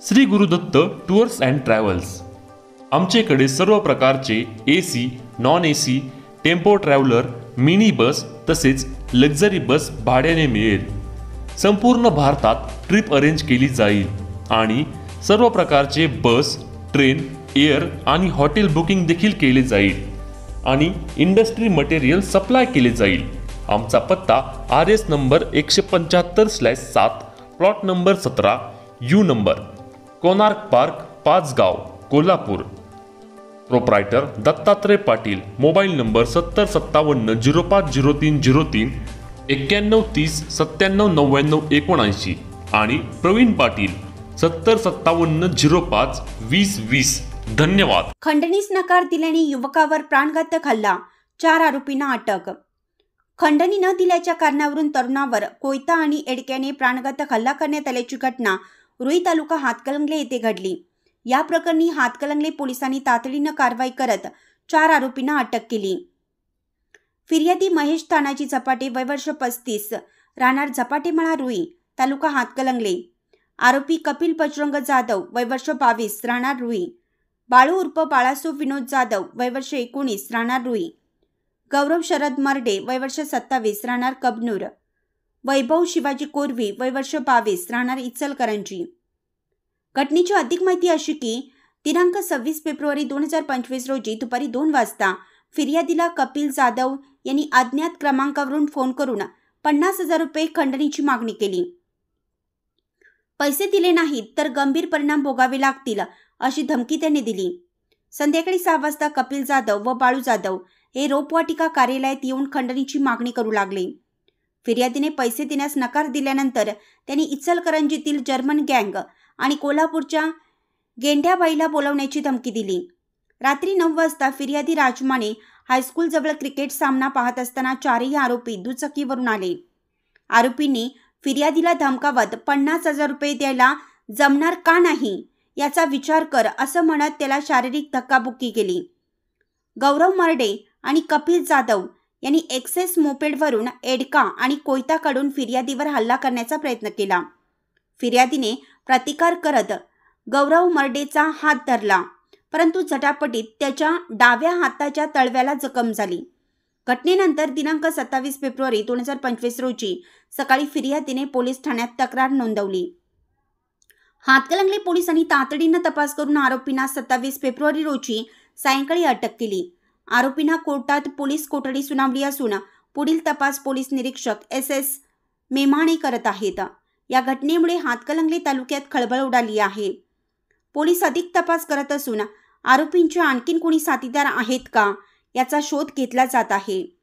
Shri Gurudatt tours and travels. आमच्याकडे सर्व प्रकारचे AC, non AC, tempo traveller, mini bus तसेच लक्झरी बस भाड्याने मिळेल। संपूर्ण भारतात ट्रिप अरेंज केली जाईल आणि सर्व प्रकारचे बस, ट्रेन, एअर आणि हॉटेल बुकिंग देखील केले जाईल आणि इंडस्ट्री मटेरियल सप्लाय केले जाईल। आमचा पत्ता RS number 175/7, plot number 17, U number, Konark park, Pachgaon, Kolhapur. Proprietor Dattatray Patil. Mobile number 7057050303, 9130979979 आणि प्रवीण पाटील 7057052020। धन्यवाद। खंडणीस नकार दिल्याने युवकावर प्राणघातक हल्ला, 4 आरोपींना अटक। खंडणी न दिल्याच्या कारणावरून तरुणावर कोयता आणि एडक्याने प्राणघातक हल्ला करण्यात आल्याची घटना रुई तालुका हातकणंगले येथे घडली। या प्रकरणी हातकणंगले पोलिसांनी तातडीनं कारवाई करत 4 आरोपींना अटक केली। फिर्यादी महेश तानाजी झपाटे, वय वर्ष 35, राहणार झपाटेमळा रुई, तालुका हातकणंगले। आरोपी कपिल बजरंग जाधव, वय वर्ष 22, राहणार रुई। बाळू उर्फ बाळासो विनोद जाधव, वय वर्ष 19, राहणार रुई। गौरव शरद मर्डे, वय वर्ष 27, राहणार कबनूर। वैभव शिवाजी कोरवी, वय वर्ष 22, राहणार इचलकरंजी। घटनेची अधिक माहिती अशी की दिनांक 26 फेब्रुवारी 2025 रोजी दुपारी 2 वाजता फिर्यादीला कपिल जाधव यांनी अज्ञात क्रमांकावरून फोन करून 50,000 रुपये खंडणीची मागणी केली। पैसे दिले नाहीत तर गंभीर परिणाम भोगावे लागतील अशी धमकी त्याने दिली। संध्याकाळी 6 वाजता कपिल जाधव व बाळू जाधव हे रोपवाटिका कार्यालयात येऊन खंडणीची मागणी करू लागले। फिर्यादीने पैसे देण्यास नकार दिल्यानंतर त्यांनी इचलकरंजीतील जर्मन गँग आणि कोल्हापूरच्या गेंड्याबाईला बोलावण्याची धमकी दिली। रात्री 9 वाजता फिर्यादी राजमाने हायस्कूल जवळ क्रिकेट सामना पाहत असताना 4ही आरोपी दुचाकीवरून आले। आरोपींनी फिर्यादीला धमकावत 50,000 रुपये द्यायला जमणार का नाही याचा विचार कर असं म्हणत त्याला शारीरिक धक्काबुक्की केली। गौरव मर्डे आणि कपिल जाधव यांनी एक्सेस मोपेडवरून एडका आणि कोयता काढून फिर्यादीवर हल्ला करण्याचा प्रयत्न केला। फिर्यादीने प्रतिकार करत गौरव मर्डेचा हात धरला, परंतु झटापटीत त्याच्या डाव्या हाताच्या तळव्याला जखम झाली। घटनेनंतर दिनांक 27 फेब्रुवारी 2025 रोजी सकाळी फिर्यादीने पोलीस ठाण्यात तक्रार नोंदवली। हातकणंगले पोलिसांनी तातडीनं तपास करून आरोपींना 27 फेब्रुवारी रोजी सायंकाळी अटक केली। आरोपींना कोर्टात पोलीस कोठडी सुनावली असून पुढील तपास पोलीस निरीक्षक SS मेमाणे करत आहेत। या घटनेमुळे हातकणंगले तालुक्यात खळबळ उडाली आहे। पोलीस अधिक तपास करत असून आरोपींचे आणखीन कोणी साथीदार आहेत का याचा शोध घेतला जात आहे।